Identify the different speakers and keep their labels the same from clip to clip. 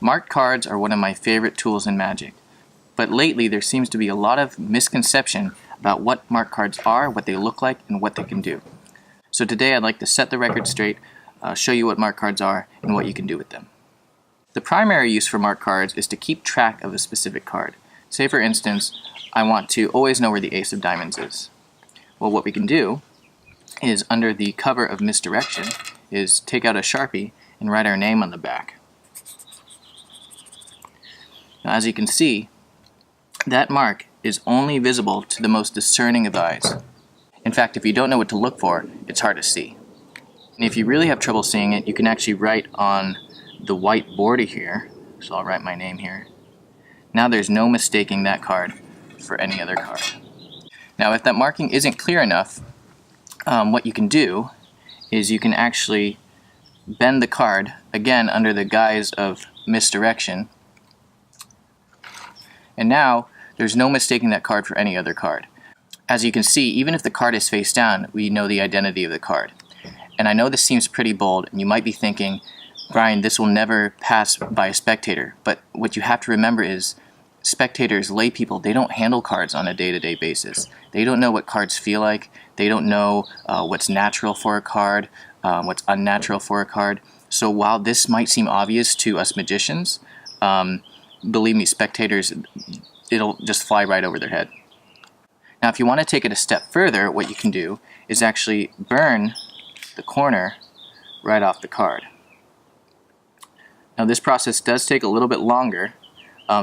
Speaker 1: Marked cards are one of my favorite tools in Magic, but lately there seems to be a lot of misconception about what marked cards are, what they look like, and what they can do. So today I'd like to set the record straight, show you what marked cards are, and what you can do with them. The primary use for marked cards is to keep track of a specific card. Say for instance, I want to always know where the Ace of Diamonds is. Well, what we can do is, under the cover of Misdirection, is take out a Sharpie and write our name on the back. Now, as you can see, that mark is only visible to the most discerning of eyes. In fact, if you don't know what to look for, it's hard to see. And if you really have trouble seeing it, you can actually write on the white border here. So I'll write my name here. Now there's no mistaking that card for any other card. Now if that marking isn't clear enough, what you can do is you can actually bend the card, again under the guise of Misdirection, and now there's no mistaking that card for any other card. As you can see, even if the card is face down, we know the identity of the card. And I know this seems pretty bold, and you might be thinking, Brian, this will never pass by a spectator. But what you have to remember is, spectators, lay people, they don't handle cards on a day-to-day basis. They don't know what cards feel like. They don't know what's natural for a card, what's unnatural for a card. So while this might seem obvious to us magicians, believe me, spectators, it'll just fly right over their head. Now if you want to take it a step further, what you can do is actually burn the corner right off the card. Now this process does take a little bit longer,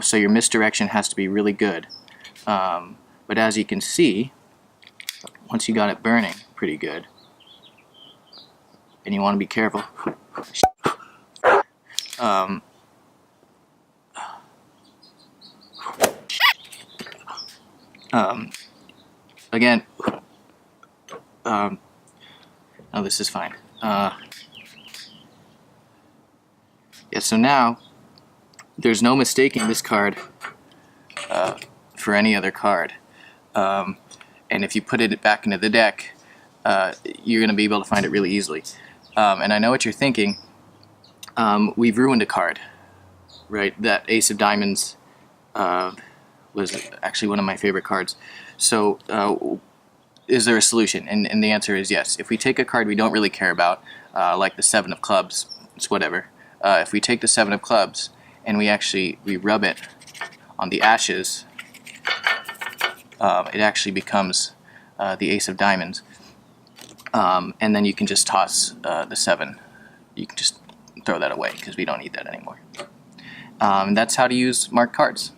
Speaker 1: so your misdirection has to be really good. But as you can see, once you got it burning pretty good, and you want to be careful, again, no, this is fine. Yeah, so now there's no mistaking this card for any other card. And if you put it back into the deck, you're going to be able to find it really easily. And I know what you're thinking. We've ruined a card, right? That Ace of Diamonds was actually one of my favorite cards. So is there a solution? And the answer is yes. If we take a card we don't really care about, like the Seven of Clubs, it's whatever. If we take the Seven of Clubs and we rub it on the ashes, it actually becomes the Ace of Diamonds. And then you can just toss the 7. You can just throw that away because we don't need that anymore. That's how to use marked cards.